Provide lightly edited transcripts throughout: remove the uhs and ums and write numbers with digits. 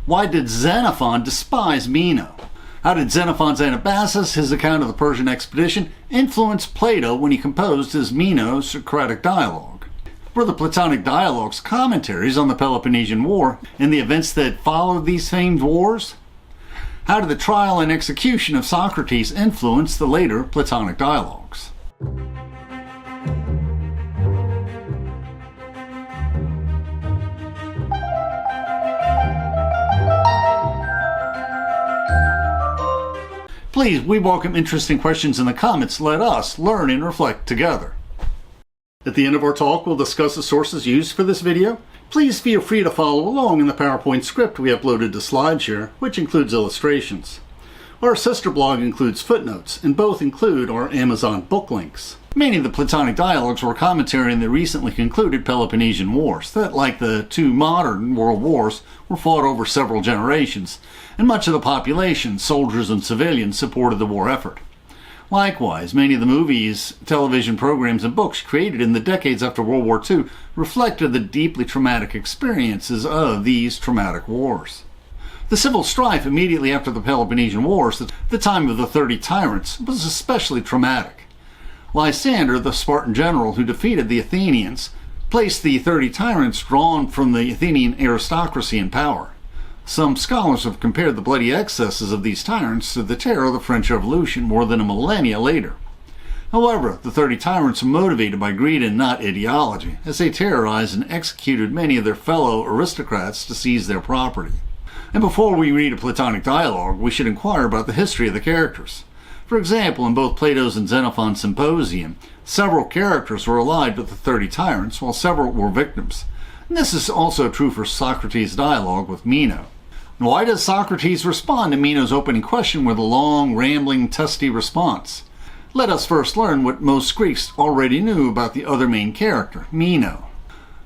Why did Xenophon despise Meno? How did Xenophon's Anabasis, his account of the Persian Expedition, influence Plato when he composed his Meno Socratic Dialogue? Were the Platonic Dialogues commentaries on the Peloponnesian War and the events that followed these famed wars? How did the trial and execution of Socrates influence the later Platonic Dialogues? Please, we welcome interesting questions in the comments. Let us learn and reflect together. At the end of our talk, we'll discuss the sources used for this video. Please feel free to follow along in the PowerPoint script we uploaded to SlideShare, which includes illustrations. Our sister blog includes footnotes, and both include our Amazon book links. Many of the Platonic Dialogues were commentary in the recently concluded Peloponnesian Wars that, like the two modern world wars, were fought over several generations, and much of the population, soldiers and civilians, supported the war effort. Likewise, many of the movies, television programs, and books created in the decades after World War II reflected the deeply traumatic experiences of these traumatic wars. The civil strife immediately after the Peloponnesian Wars, at the time of the 30 Tyrants, was especially traumatic. Lysander, the Spartan general who defeated the Athenians, placed the 30 Tyrants drawn from the Athenian aristocracy in power. Some scholars have compared the bloody excesses of these tyrants to the terror of the French Revolution more than a millennia later. However, the 30 Tyrants were motivated by greed and not ideology, as they terrorized and executed many of their fellow aristocrats to seize their property. And before we read a Platonic dialogue, we should inquire about the history of the characters. For example, in both Plato's and Xenophon's Symposium, several characters were allied with the 30 Tyrants, while several were victims. And this is also true for Socrates' dialogue with Meno. Why does Socrates respond to Meno's opening question with a long, rambling, testy response? Let us first learn what most Greeks already knew about the other main character, Meno.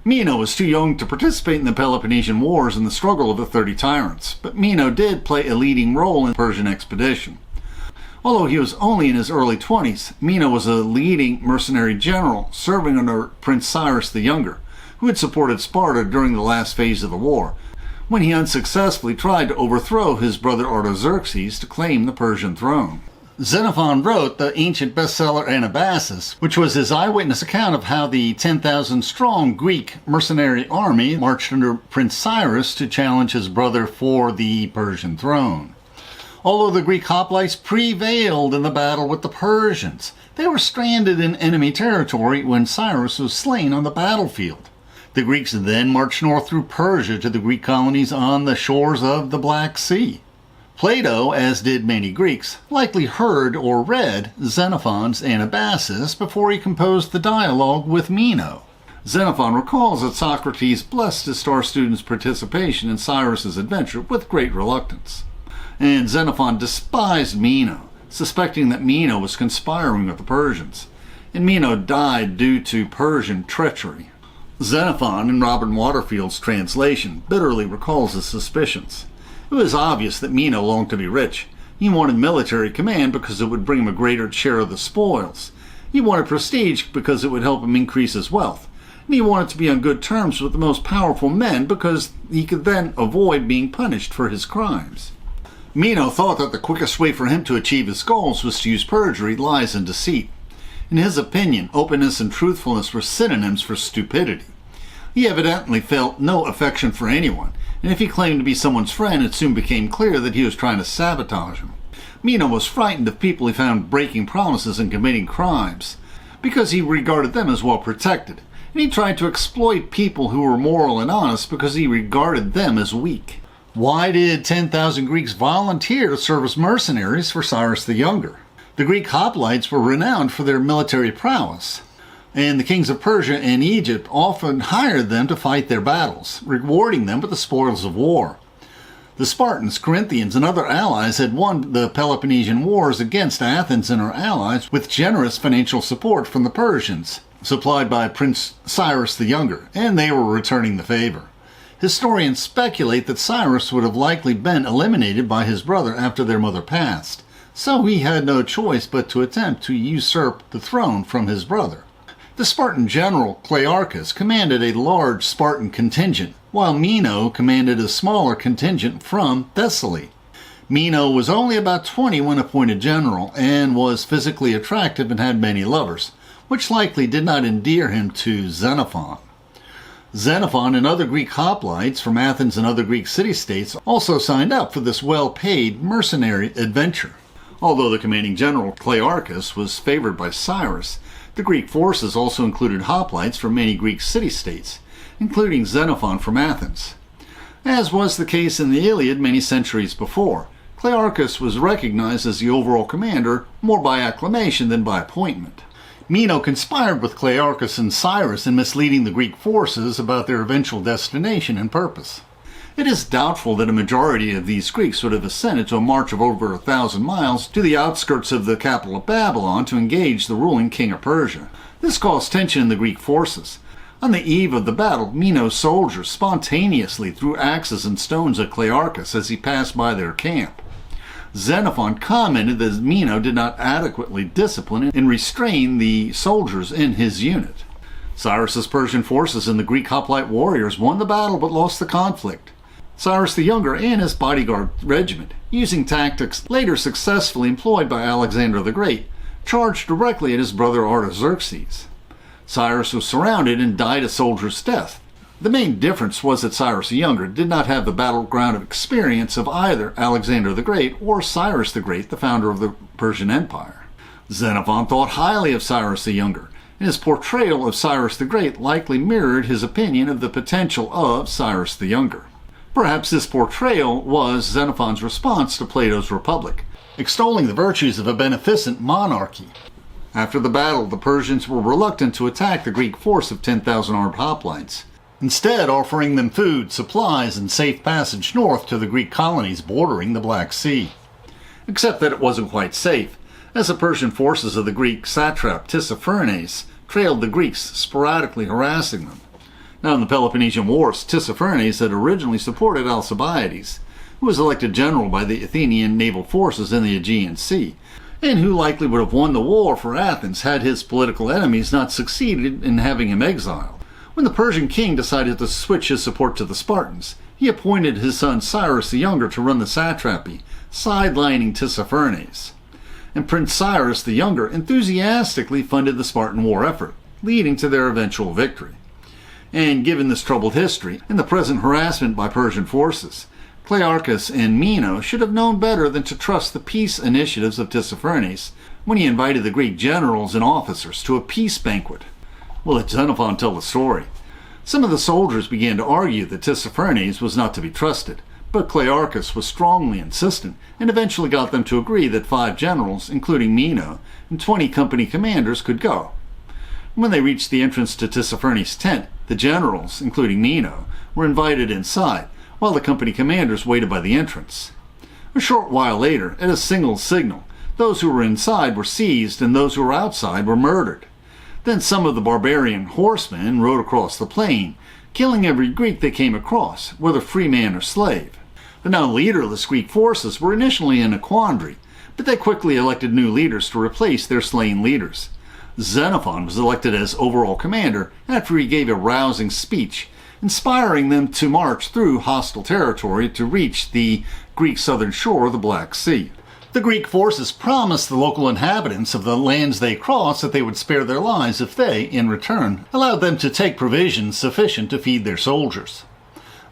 Meno was too young to participate in the Peloponnesian Wars and the struggle of the 30 Tyrants, but Meno did play a leading role in the Persian Expedition. Although he was only in his early 20s, Meno was a leading mercenary general serving under Prince Cyrus the Younger, who had supported Sparta during the last phase of the war, when he unsuccessfully tried to overthrow his brother Artaxerxes to claim the Persian throne. Xenophon wrote the ancient bestseller Anabasis, which was his eyewitness account of how the 10,000-strong Greek mercenary army marched under Prince Cyrus to challenge his brother for the Persian throne. Although the Greek hoplites prevailed in the battle with the Persians, they were stranded in enemy territory when Cyrus was slain on the battlefield. The Greeks then marched north through Persia to the Greek colonies on the shores of the Black Sea. Plato, as did many Greeks, likely heard or read Xenophon's Anabasis before he composed the dialogue with Meno. Xenophon recalls that Socrates blessed his star student's participation in Cyrus's adventure with great reluctance. And Xenophon despised Meno, suspecting that Meno was conspiring with the Persians, and Meno died due to Persian treachery. Xenophon, in Robin Waterfield's translation, bitterly recalls his suspicions. It was obvious that Meno longed to be rich. He wanted military command because it would bring him a greater share of the spoils. He wanted prestige because it would help him increase his wealth. And he wanted to be on good terms with the most powerful men because he could then avoid being punished for his crimes. Meno thought that the quickest way for him to achieve his goals was to use perjury, lies, and deceit. In his opinion, openness and truthfulness were synonyms for stupidity. He evidently felt no affection for anyone, and if he claimed to be someone's friend, it soon became clear that he was trying to sabotage him. Meno was frightened of people he found breaking promises and committing crimes, because he regarded them as well protected, and he tried to exploit people who were moral and honest because he regarded them as weak. Why did 10,000 Greeks volunteer to serve as mercenaries for Cyrus the Younger? The Greek hoplites were renowned for their military prowess, and the kings of Persia and Egypt often hired them to fight their battles, rewarding them with the spoils of war. The Spartans, Corinthians, and other allies had won the Peloponnesian Wars against Athens and her allies with generous financial support from the Persians, supplied by Prince Cyrus the Younger, and they were returning the favor. Historians speculate that Cyrus would have likely been eliminated by his brother after their mother passed, so he had no choice but to attempt to usurp the throne from his brother. The Spartan general Clearchus commanded a large Spartan contingent, while Meno commanded a smaller contingent from Thessaly. Meno was only about 20 when appointed general, and was physically attractive and had many lovers, which likely did not endear him to Xenophon. Xenophon and other Greek hoplites from Athens and other Greek city-states also signed up for this well-paid mercenary adventure. Although the commanding general, Clearchus, was favored by Cyrus, the Greek forces also included hoplites from many Greek city-states, including Xenophon from Athens. As was the case in the Iliad many centuries before, Clearchus was recognized as the overall commander more by acclamation than by appointment. Meno conspired with Clearchus and Cyrus in misleading the Greek forces about their eventual destination and purpose. It is doubtful that a majority of these Greeks would have ascended to a march of over 1,000 miles to the outskirts of the capital of Babylon to engage the ruling king of Persia. This caused tension in the Greek forces. On the eve of the battle, Meno's soldiers spontaneously threw axes and stones at Clearchus as he passed by their camp. Xenophon commented that Meno did not adequately discipline and restrain the soldiers in his unit. Cyrus's Persian forces and the Greek hoplite warriors won the battle but lost the conflict. Cyrus the Younger and his bodyguard regiment, using tactics later successfully employed by Alexander the Great, charged directly at his brother Artaxerxes. Cyrus was surrounded and died a soldier's death. The main difference was that Cyrus the Younger did not have the battleground experience of either Alexander the Great or Cyrus the Great, the founder of the Persian Empire. Xenophon thought highly of Cyrus the Younger, and his portrayal of Cyrus the Great likely mirrored his opinion of the potential of Cyrus the Younger. Perhaps this portrayal was Xenophon's response to Plato's Republic, extolling the virtues of a beneficent monarchy. After the battle, the Persians were reluctant to attack the Greek force of 10,000 armed hoplites, instead offering them food, supplies, and safe passage north to the Greek colonies bordering the Black Sea. Except that it wasn't quite safe, as the Persian forces of the Greek satrap Tissaphernes trailed the Greeks, sporadically harassing them. Now, in the Peloponnesian Wars, Tissaphernes had originally supported Alcibiades, who was elected general by the Athenian naval forces in the Aegean Sea, and who likely would have won the war for Athens had his political enemies not succeeded in having him exiled. When the Persian king decided to switch his support to the Spartans, he appointed his son Cyrus the Younger to run the satrapy, sidelining Tissaphernes. And Prince Cyrus the Younger enthusiastically funded the Spartan war effort, leading to their eventual victory. And given this troubled history and the present harassment by Persian forces, Clearchus and Meno should have known better than to trust the peace initiatives of Tissaphernes when he invited the Greek generals and officers to a peace banquet. We'll let Xenophon tell the story. Some of the soldiers began to argue that Tissaphernes was not to be trusted, but Clearchus was strongly insistent and eventually got them to agree that 5 generals, including Meno, and 20 company commanders could go. When they reached the entrance to Tissaphernes' tent, the generals, including Meno, were invited inside, while the company commanders waited by the entrance. A short while later, at a single signal, those who were inside were seized and those who were outside were murdered. Then some of the barbarian horsemen rode across the plain, killing every Greek they came across, whether free man or slave. The now leaderless Greek forces were initially in a quandary, but they quickly elected new leaders to replace their slain leaders. Xenophon was elected as overall commander after he gave a rousing speech, inspiring them to march through hostile territory to reach the Greek southern shore of the Black Sea. The Greek forces promised the local inhabitants of the lands they crossed that they would spare their lives if they, in return, allowed them to take provisions sufficient to feed their soldiers.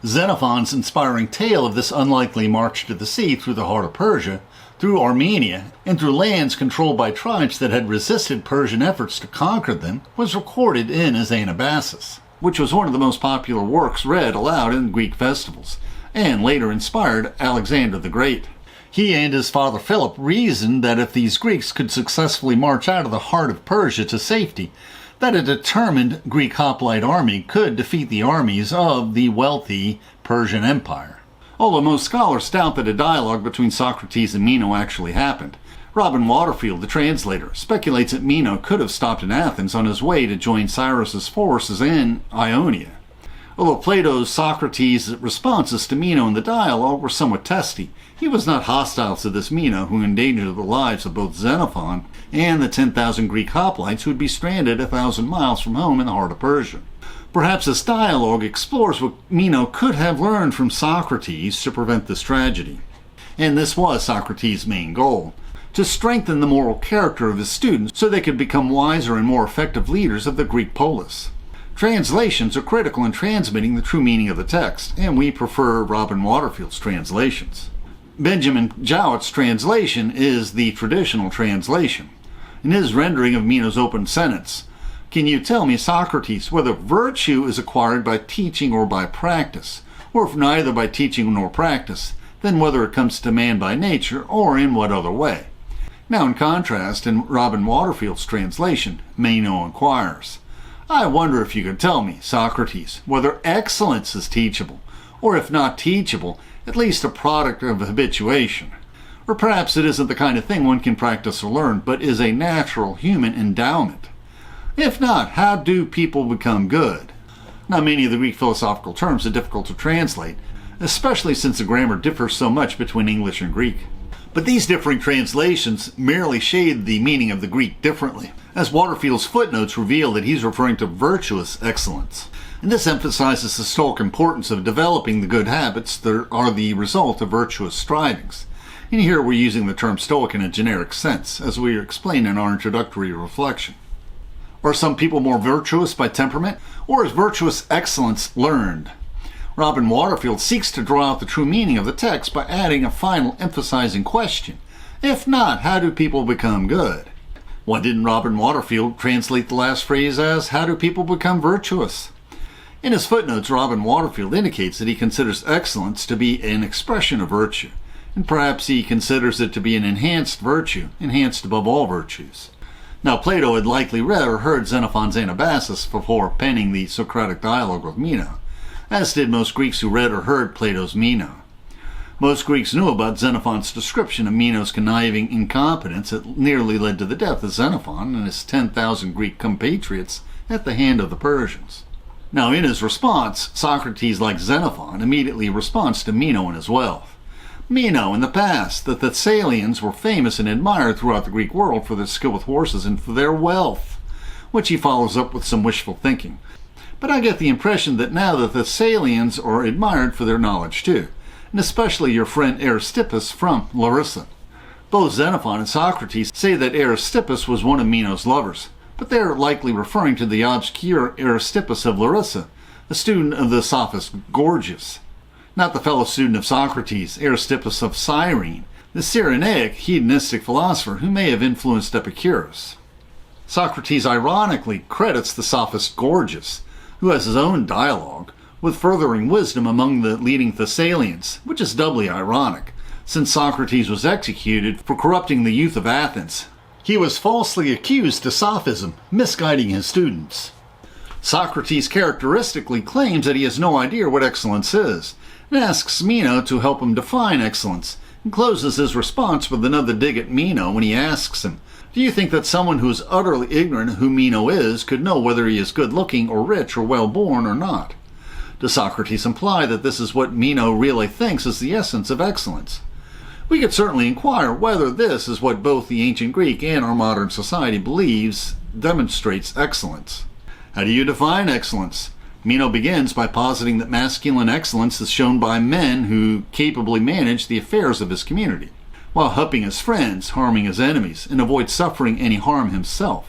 Xenophon's inspiring tale of this unlikely march to the sea through the heart of Persia, through Armenia, and through lands controlled by tribes that had resisted Persian efforts to conquer them, was recorded in his Anabasis, which was one of the most popular works read aloud in Greek festivals, and later inspired Alexander the Great. He and his father Philip reasoned that if these Greeks could successfully march out of the heart of Persia to safety, that a determined Greek hoplite army could defeat the armies of the wealthy Persian Empire. Although most scholars doubt that a dialogue between Socrates and Meno actually happened, Robin Waterfield, the translator, speculates that Meno could have stopped in Athens on his way to join Cyrus's forces in Ionia. Although Plato's Socrates' responses to Meno in the dialogue were somewhat testy, he was not hostile to this Meno who endangered the lives of both Xenophon and the 10,000 Greek hoplites who would be stranded 1,000 miles from home in the heart of Persia. Perhaps this dialogue explores what Meno could have learned from Socrates to prevent this tragedy. And this was Socrates' main goal: to strengthen the moral character of his students so they could become wiser and more effective leaders of the Greek polis. Translations are critical in transmitting the true meaning of the text, and we prefer Robin Waterfield's translations. Benjamin Jowett's translation is the traditional translation. In his rendering of Meno's open sentence, "Can you tell me, Socrates, whether virtue is acquired by teaching or by practice, or if neither by teaching nor practice, then whether it comes to man by nature or in what other way?" Now, in contrast, in Robin Waterfield's translation, Meno inquires, "I wonder if you could tell me, Socrates, whether excellence is teachable, or if not teachable, at least a product of habituation. Or perhaps it isn't the kind of thing one can practice or learn, but is a natural human endowment. If not, how do people become good?" Now, many of the Greek philosophical terms are difficult to translate, especially since the grammar differs so much between English and Greek. But these differing translations merely shade the meaning of the Greek differently, as Waterfield's footnotes reveal that he's referring to virtuous excellence. And this emphasizes the Stoic importance of developing the good habits that are the result of virtuous strivings. And here we're using the term Stoic in a generic sense, as we explain in our introductory reflection. Are some people more virtuous by temperament, or is virtuous excellence learned? Robin Waterfield seeks to draw out the true meaning of the text by adding a final emphasizing question: if not, how do people become good? Why didn't Robin Waterfield translate the last phrase as, how do people become virtuous? In his footnotes, Robin Waterfield indicates that he considers excellence to be an expression of virtue, and perhaps he considers it to be an enhanced virtue, enhanced above all virtues. Now, Plato had likely read or heard Xenophon's Anabasis before penning the Socratic Dialogue with Meno, as did most Greeks who read or heard Plato's Meno. Most Greeks knew about Xenophon's description of Meno's conniving incompetence that nearly led to the death of Xenophon and his 10,000 Greek compatriots at the hand of the Persians. Now, in his response, Socrates, like Xenophon, immediately responds to Meno and his wealth. Meno, in the past, the Thessalians were famous and admired throughout the Greek world for their skill with horses and for their wealth, which he follows up with some wishful thinking. But I get the impression that now the Thessalians are admired for their knowledge too, and especially your friend Aristippus from Larissa. Both Xenophon and Socrates say that Aristippus was one of Meno's lovers, but they are likely referring to the obscure Aristippus of Larissa, a student of the sophist Gorgias, not the fellow student of Socrates, Aristippus of Cyrene, the Cyrenaic hedonistic philosopher who may have influenced Epicurus. Socrates ironically credits the sophist Gorgias, who has his own dialogue, with furthering wisdom among the leading Thessalians, which is doubly ironic, since Socrates was executed for corrupting the youth of Athens. He was falsely accused of sophism, misguiding his students. Socrates characteristically claims that he has no idea what excellence is, and asks Meno to help him define excellence, and closes his response with another dig at Meno when he asks him, "Do you think that someone who is utterly ignorant of who Meno is could know whether he is good-looking or rich or well-born or not?" Does Socrates imply that this is what Meno really thinks is the essence of excellence? We could certainly inquire whether this is what both the ancient Greek and our modern society believes demonstrates excellence. How do you define excellence? Meno begins by positing that masculine excellence is shown by men who capably manage the affairs of his community, while helping his friends, harming his enemies, and avoid suffering any harm himself.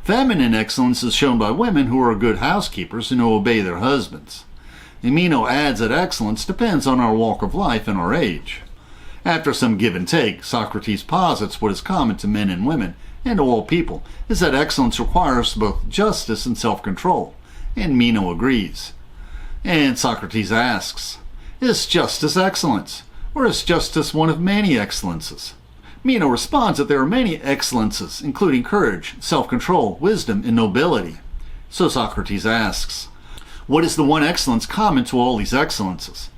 Feminine excellence is shown by women who are good housekeepers and who obey their husbands. And Meno adds that excellence depends on our walk of life and our age. After some give and take, Socrates posits what is common to men and women, and to all people, is that excellence requires both justice and self-control, and Meno agrees. And Socrates asks, is justice excellence, or is justice one of many excellences? Meno responds that there are many excellences, including courage, self-control, wisdom, and nobility. So Socrates asks, what is the one excellence common to all these excellences?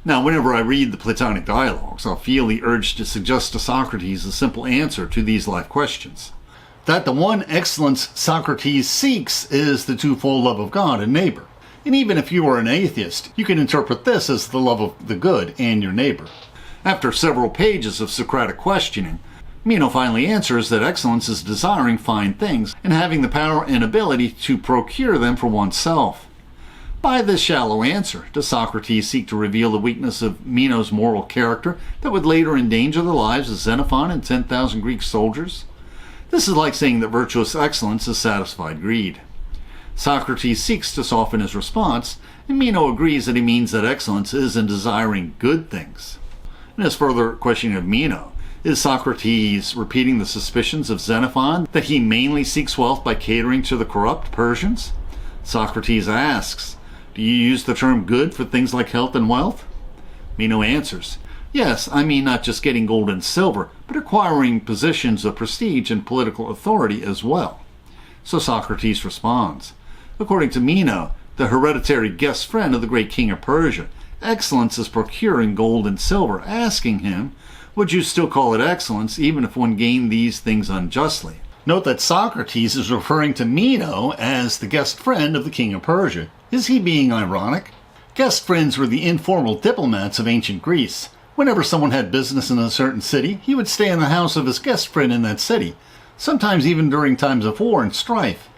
Now, whenever I read the Platonic Dialogues, I'll feel the urge to suggest to Socrates a simple answer to these life questions. That the one excellence Socrates seeks is the twofold love of God and neighbor. And even if you are an atheist, you can interpret this as the love of the good and your neighbor. After several pages of Socratic questioning, Meno finally answers that excellence is desiring fine things and having the power and ability to procure them for oneself. By this shallow answer, does Socrates seek to reveal the weakness of Meno's moral character that would later endanger the lives of Xenophon and 10,000 Greek soldiers? This is like saying that virtuous excellence has satisfied greed. Socrates seeks to soften his response, and Meno agrees that he means that excellence is in desiring good things. In his further questioning of Meno, is Socrates repeating the suspicions of Xenophon that he mainly seeks wealth by catering to the corrupt Persians? Socrates asks, do you use the term good for things like health and wealth? Meno answers, yes, I mean not just getting gold and silver, but acquiring positions of prestige and political authority as well. So Socrates responds, according to Meno, the hereditary guest friend of the great king of Persia, excellence is procuring gold and silver, asking him, would you still call it excellence even if one gained these things unjustly? Note that Socrates is referring to Meno as the guest friend of the king of Persia. Is he being ironic? Guest friends were the informal diplomats of ancient Greece. Whenever someone had business in a certain city, he would stay in the house of his guest friend in that city, sometimes even during times of war and strife.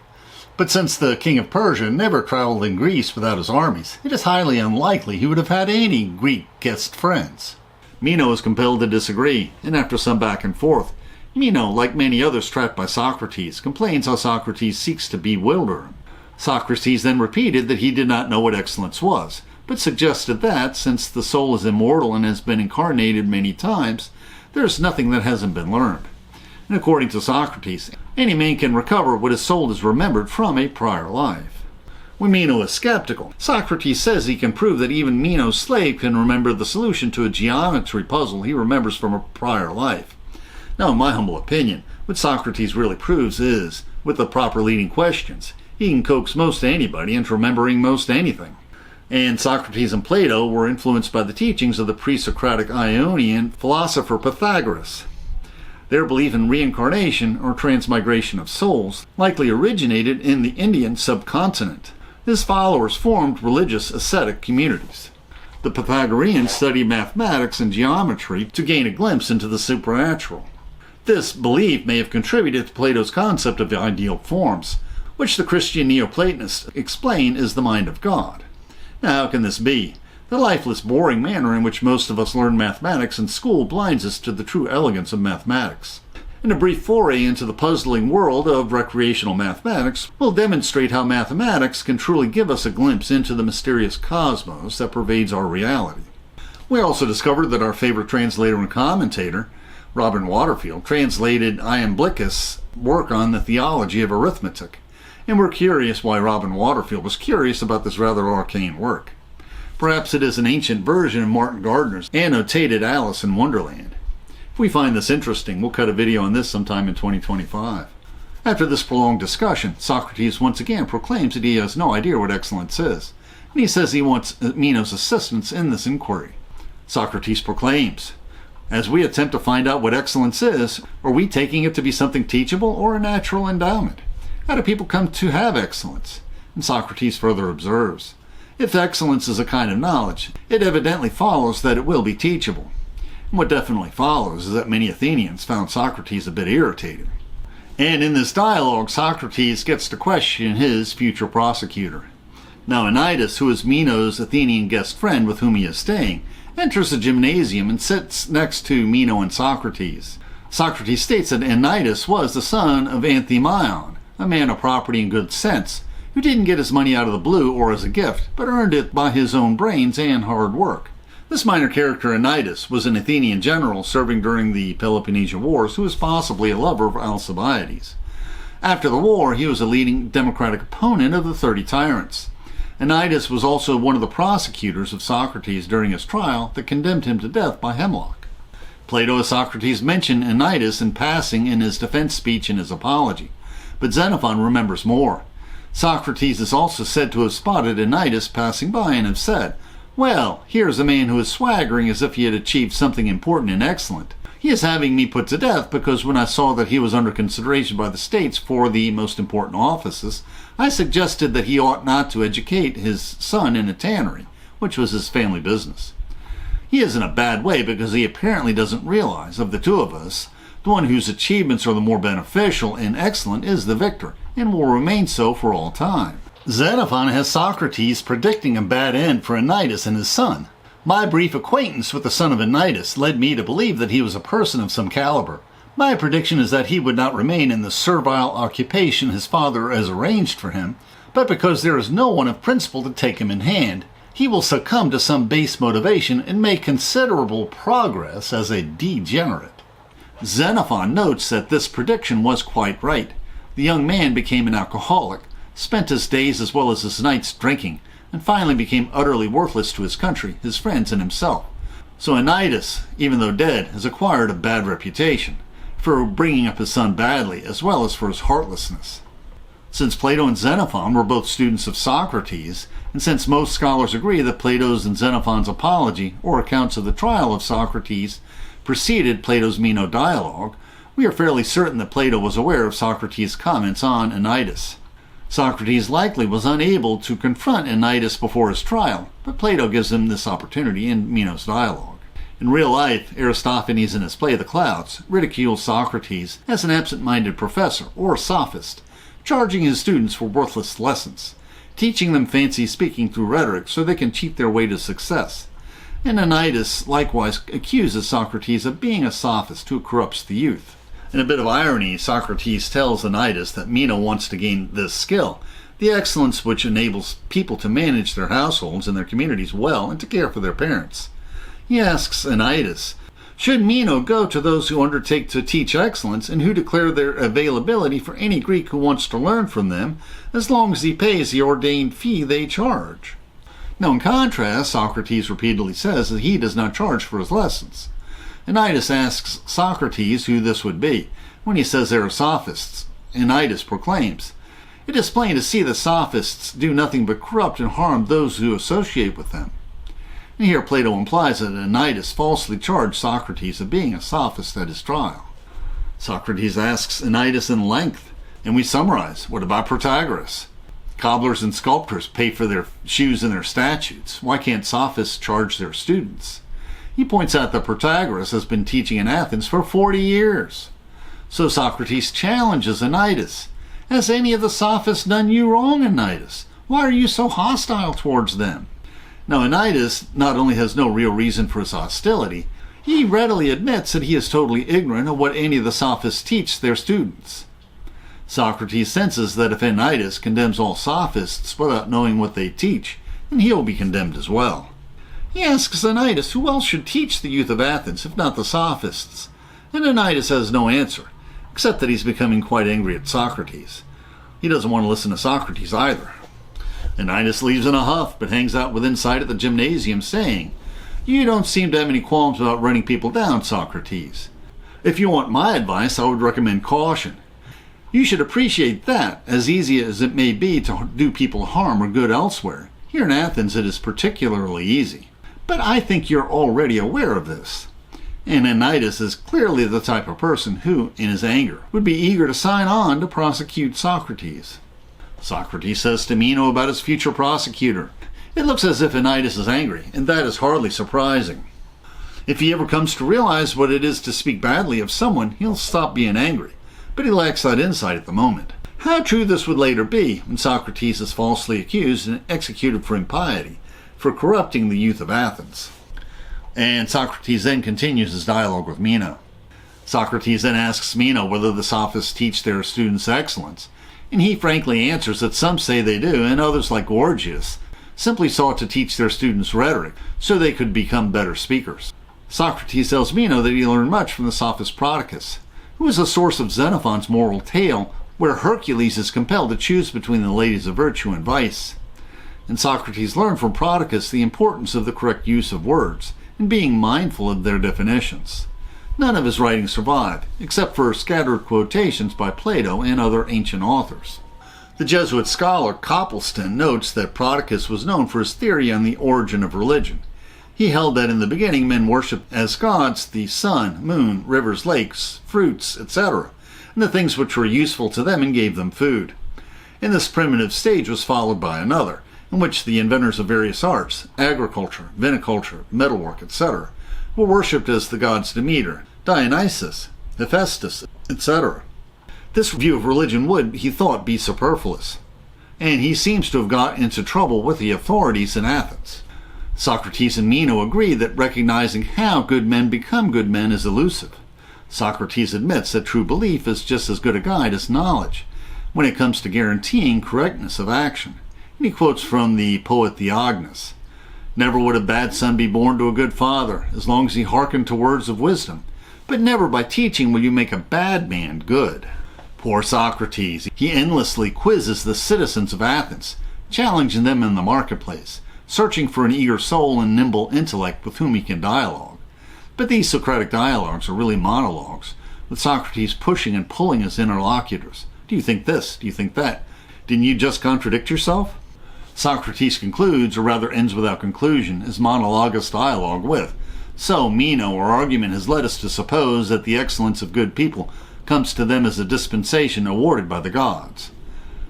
But since the king of Persia never traveled in Greece without his armies, it is highly unlikely he would have had any Greek guest friends. Meno is compelled to disagree, and after some back and forth, Meno, like many others trapped by Socrates, complains how Socrates seeks to bewilder him. Socrates then repeated that he did not know what excellence was, but suggested that, since the soul is immortal and has been incarnated many times, there is nothing that hasn't been learned. And according to Socrates, any man can recover what his soul has remembered from a prior life. When Meno is skeptical, Socrates says he can prove that even Meno's slave can remember the solution to a geometry puzzle he remembers from a prior life. Now, in my humble opinion, what Socrates really proves is, with the proper leading questions, he can coax most anybody into remembering most anything. And Socrates and Plato were influenced by the teachings of the pre-Socratic Ionian philosopher Pythagoras. Their belief in reincarnation or transmigration of souls likely originated in the Indian subcontinent. His followers formed religious ascetic communities. The Pythagoreans studied mathematics and geometry to gain a glimpse into the supernatural. This belief may have contributed to Plato's concept of ideal forms, which the Christian Neoplatonists explain as the mind of God. Now, how can this be? The lifeless, boring manner in which most of us learn mathematics in school blinds us to the true elegance of mathematics. And a brief foray into the puzzling world of recreational mathematics will demonstrate how mathematics can truly give us a glimpse into the mysterious cosmos that pervades our reality. We also discovered that our favorite translator and commentator, Robin Waterfield, translated Iamblichus' work on the theology of arithmetic, and we're curious why Robin Waterfield was curious about this rather arcane work. Perhaps it is an ancient version of Martin Gardner's annotated Alice in Wonderland. If we find this interesting, we'll cut a video on this sometime in 2025. After this prolonged discussion, Socrates once again proclaims that he has no idea what excellence is, and he says he wants Meno's assistance in this inquiry. Socrates proclaims, as we attempt to find out what excellence is, are we taking it to be something teachable or a natural endowment? How do people come to have excellence? And Socrates further observes, if excellence is a kind of knowledge, it evidently follows that it will be teachable. And what definitely follows is that many Athenians found Socrates a bit irritating. And in this dialogue, Socrates gets to question his future prosecutor. Now Anabasis, who is Meno's Athenian guest friend with whom he is staying, enters the gymnasium and sits next to Meno and Socrates. Socrates states that Anabasis was the son of Anthemion, a man of property and good sense, who didn't get his money out of the blue or as a gift, but earned it by his own brains and hard work. This minor character, Anabasis, was an Athenian general serving during the Peloponnesian Wars who was possibly a lover of Alcibiades. After the war, he was a leading democratic opponent of the 30 Tyrants. Anabasis was also one of the prosecutors of Socrates during his trial that condemned him to death by hemlock. Plato as Socrates mentioned Anabasis in passing in his defense speech and his apology, but Xenophon remembers more. Socrates is also said to have spotted Anabasis passing by and have said, well, here's a man who is swaggering as if he had achieved something important and excellent. He is having me put to death because when I saw that he was under consideration by the states for the most important offices, I suggested that he ought not to educate his son in a tannery, which was his family business. He is in a bad way because he apparently doesn't realize, of the two of us, the one whose achievements are the more beneficial and excellent is the victor, and will remain so for all time. Xenophon has Socrates predicting a bad end for Anitus and his son. My brief acquaintance with the son of Anitus led me to believe that he was a person of some caliber. My prediction is that he would not remain in the servile occupation his father has arranged for him, but because there is no one of principle to take him in hand, he will succumb to some base motivation and make considerable progress as a degenerate. Xenophon notes that this prediction was quite right. The young man became an alcoholic, spent his days as well as his nights drinking, and finally became utterly worthless to his country, his friends, and himself. So Anitus, even though dead, has acquired a bad reputation for bringing up his son badly, as well as for his heartlessness. Since Plato and Xenophon were both students of Socrates, and since most scholars agree that Plato's and Xenophon's apology, or accounts of the trial of Socrates, preceded Plato's Meno Dialogue, we are fairly certain that Plato was aware of Socrates' comments on Anitus. Socrates likely was unable to confront Anitus before his trial, but Plato gives him this opportunity in Meno's Dialogue. In real life, Aristophanes in his play The Clouds ridicules Socrates as an absent-minded professor or sophist, charging his students for worthless lessons, teaching them fancy speaking through rhetoric so they can cheat their way to success. And Anitus likewise accuses Socrates of being a sophist who corrupts the youth. In a bit of irony, Socrates tells Anitus that Meno wants to gain this skill, the excellence which enables people to manage their households and their communities well and to care for their parents. He asks Anitus, should Meno go to those who undertake to teach excellence and who declare their availability for any Greek who wants to learn from them, as long as he pays the ordained fee they charge? Now, in contrast, Socrates repeatedly says that he does not charge for his lessons. Anitus asks Socrates who this would be. When he says there are sophists, Anitus proclaims, "It is plain to see that sophists do nothing but corrupt and harm those who associate with them." And here Plato implies that Anitus falsely charged Socrates of being a sophist at his trial. Socrates asks Anitus in length, and we summarize, what about Protagoras? Cobblers and sculptors pay for their shoes and their statues. Why can't sophists charge their students? He points out that Protagoras has been teaching in Athens for 40 years. So Socrates challenges Anitus. Has any of the sophists done you wrong, Anitus? Why are you so hostile towards them? Now, Anitus not only has no real reason for his hostility, he readily admits that he is totally ignorant of what any of the sophists teach their students. Socrates senses that if Anitus condemns all sophists without knowing what they teach, then he will be condemned as well. He asks Anitus who else should teach the youth of Athens, if not the sophists, and Anitus has no answer, except that he's becoming quite angry at Socrates. He doesn't want to listen to Socrates either. Anitus leaves in a huff, but hangs out within sight at the gymnasium, saying, "You don't seem to have any qualms about running people down, Socrates. If you want my advice, I would recommend caution. You should appreciate that, as easy as it may be to do people harm or good elsewhere, here in Athens it is particularly easy. But I think you're already aware of this." And Anitus is clearly the type of person who, in his anger, would be eager to sign on to prosecute Socrates. Socrates says to Meno about his future prosecutor. It looks as if Anitus is angry, and that is hardly surprising. If he ever comes to realize what it is to speak badly of someone, he'll stop being angry, but he lacks that insight at the moment. How true this would later be when Socrates is falsely accused and executed for impiety, for corrupting the youth of Athens. And Socrates then continues his dialogue with Meno. Socrates then asks Meno whether the sophists teach their students excellence, and he frankly answers that some say they do, and others, like Gorgias, simply sought to teach their students rhetoric so they could become better speakers. Socrates tells Meno that he learned much from the sophist Prodicus, who is the source of Xenophon's moral tale, where Hercules is compelled to choose between the ladies of virtue and vice. And Socrates learned from Prodicus the importance of the correct use of words, and being mindful of their definitions. None of his writings survive, except for scattered quotations by Plato and other ancient authors. The Jesuit scholar Copleston notes that Prodicus was known for his theory on the origin of religion. He held that in the beginning men worshipped as gods the sun, moon, rivers, lakes, fruits, etc., and the things which were useful to them and gave them food. And this primitive stage was followed by another, in which the inventors of various arts, agriculture, viniculture, metalwork, etc., were worshipped as the gods Demeter, Dionysus, Hephaestus, etc. This view of religion would, he thought, be superfluous. and he seems to have got into trouble with the authorities in Athens. Socrates and Meno agree that recognizing how good men become good men is elusive. Socrates admits that true belief is just as good a guide as knowledge when it comes to guaranteeing correctness of action. And he quotes from the poet Theognis, "Never would a bad son be born to a good father, as long as he hearkened to words of wisdom. But never by teaching will you make a bad man good." Poor Socrates. He endlessly quizzes the citizens of Athens, challenging them in the marketplace, searching for an eager soul and nimble intellect with whom he can dialogue. But these Socratic dialogues are really monologues, with Socrates pushing and pulling his interlocutors. Do you think this? Do you think that? Didn't you just contradict yourself? Socrates concludes, or rather ends without conclusion, his monologous dialogue with, "So, Meno, our argument has led us to suppose that the excellence of good people comes to them as a dispensation awarded by the gods."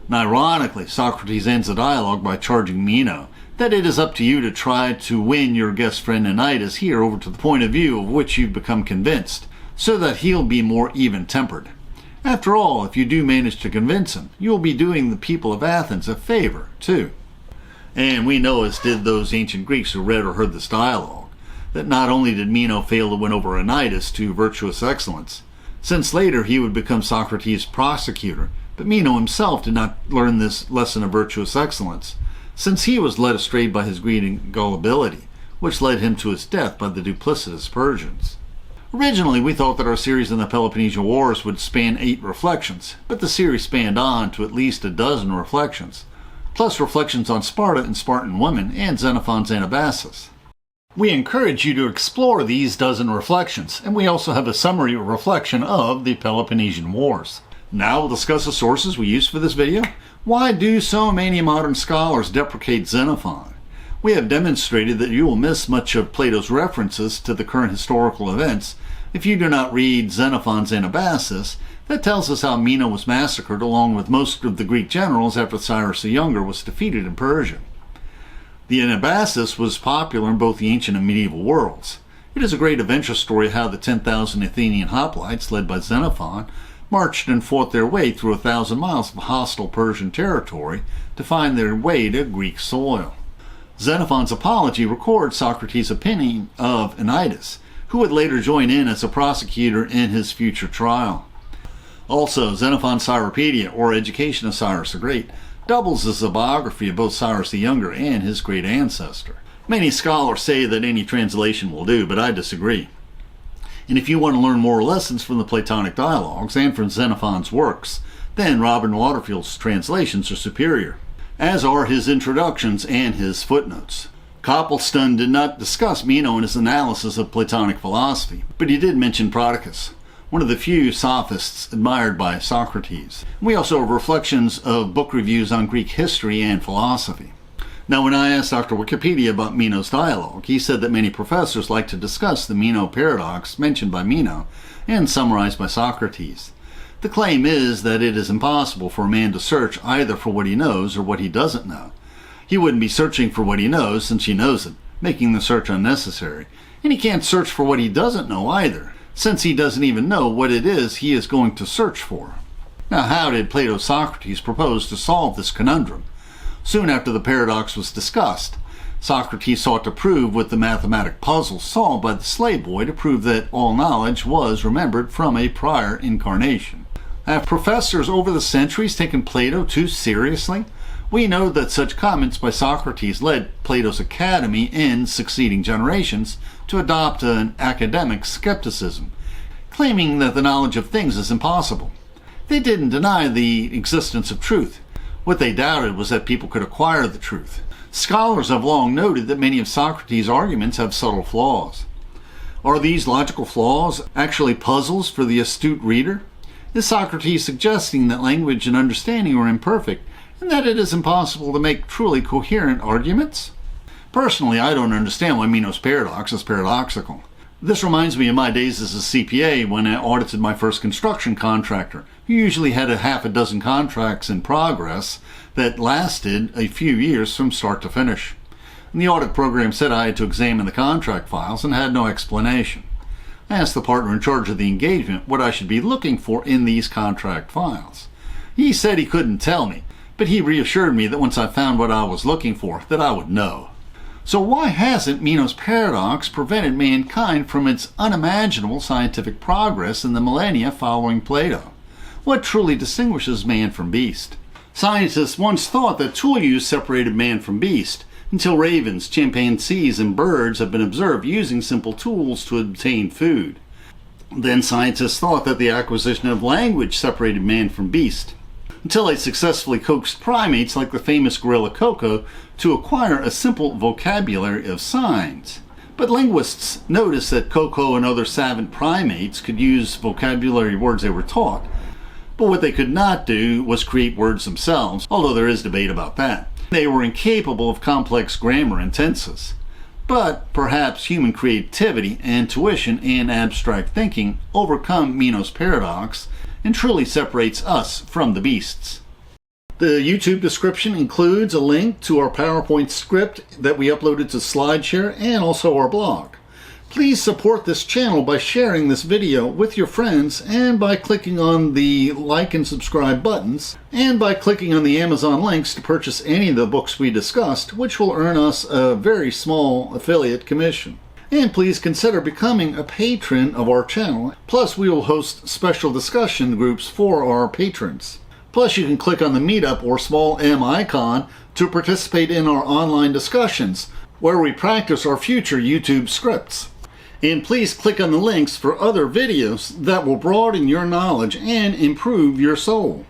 And ironically, Socrates ends the dialogue by charging Meno that it is up to you to try to win your guest friend Anabasis here over to the point of view of which you've become convinced, so that he'll be more even-tempered. After all, if you do manage to convince him, you will be doing the people of Athens a favor, too. And we know, as did those ancient Greeks who read or heard this dialogue, that not only did Meno fail to win over Anabasis to virtuous excellence, since later he would become Socrates' prosecutor, but Meno himself did not learn this lesson of virtuous excellence, since he was led astray by his greed and gullibility, which led him to his death by the duplicitous Persians. Originally, we thought that our series on the Peloponnesian Wars would span 8 reflections, but the series spanned on to at least a dozen reflections, plus reflections on Sparta and Spartan women and Xenophon's Anabasis. We encourage you to explore these dozen reflections, and we also have a summary reflection of the Peloponnesian Wars. Now we'll discuss the sources we used for this video. Why do so many modern scholars deprecate Xenophon? We have demonstrated that you will miss much of Plato's references to the current historical events if you do not read Xenophon's Anabasis. That tells us how Meno was massacred along with most of the Greek generals after Cyrus the Younger was defeated in Persia. The Anabasis was popular in both the ancient and medieval worlds. It is a great adventure story how the 10,000 Athenian hoplites, led by Xenophon, marched and fought their way through 1,000 miles of hostile Persian territory to find their way to Greek soil. Xenophon's Apology records Socrates' opinion of Anabasis, who would later join in as a prosecutor in his future trial. Also, Xenophon's Cyropaedia, or Education of Cyrus the Great, doubles as a biography of both Cyrus the Younger and his great ancestor. Many scholars say that any translation will do, but I disagree. And if you want to learn more lessons from the Platonic Dialogues and from Xenophon's works, then Robin Waterfield's translations are superior, as are his introductions and his footnotes. Copleston did not discuss Meno in his analysis of Platonic philosophy, but he did mention Prodicus, one of the few sophists admired by Socrates. We also have reflections of book reviews on Greek history and philosophy. Now, when I asked Dr. Wikipedia about Meno's dialogue, he said that many professors like to discuss the Meno paradox mentioned by Meno and summarized by Socrates. The claim is that it is impossible for a man to search either for what he knows or what he doesn't know. He wouldn't be searching for what he knows since he knows it, making the search unnecessary. And he can't search for what he doesn't know either, since he doesn't even know what it is he is going to search for. Now, how did Plato's Socrates propose to solve this conundrum? Soon after the paradox was discussed, Socrates sought to prove with the mathematic puzzle solved by the slave boy to prove that all knowledge was remembered from a prior incarnation. Have professors over the centuries taken Plato too seriously? We know that such comments by Socrates led Plato's academy in succeeding generations to adopt an academic skepticism, claiming that the knowledge of things is impossible. They didn't deny the existence of truth. What they doubted was that people could acquire the truth. Scholars have long noted that many of Socrates' arguments have subtle flaws. Are these logical flaws actually puzzles for the astute reader? Is Socrates suggesting that language and understanding are imperfect and that it is impossible to make truly coherent arguments? Personally, I don't understand why Meno's paradox is paradoxical. This reminds me of my days as a CPA when I audited my first construction contractor, who usually had a half a dozen contracts in progress that lasted a few years from start to finish. And the audit program said I had to examine the contract files and had no explanation. I asked the partner in charge of the engagement what I should be looking for in these contract files. He said he couldn't tell me, but he reassured me that once I found what I was looking for, that I would know. So why hasn't Meno's paradox prevented mankind from its unimaginable scientific progress in the millennia following Plato? What truly distinguishes man from beast? Scientists once thought that tool use separated man from beast, until ravens, chimpanzees, and birds have been observed using simple tools to obtain food. Then scientists thought that the acquisition of language separated man from beast, until they successfully coaxed primates like the famous gorilla Koko to acquire a simple vocabulary of signs. But linguists noticed that Koko and other savant primates could use vocabulary words they were taught, but what they could not do was create words themselves, although there is debate about that. They were incapable of complex grammar and tenses. But perhaps human creativity, intuition, and abstract thinking overcome Meno's paradox and truly separates us from the beasts. The YouTube description includes a link to our PowerPoint script that we uploaded to SlideShare and also our blog. Please support this channel by sharing this video with your friends and by clicking on the like and subscribe buttons and by clicking on the Amazon links to purchase any of the books we discussed, which will earn us a very small affiliate commission. And please consider becoming a patron of our channel. Plus, we will host special discussion groups for our patrons. Plus, you can click on the Meetup or small M icon to participate in our online discussions, where we practice our future YouTube scripts. And please click on the links for other videos that will broaden your knowledge and improve your soul.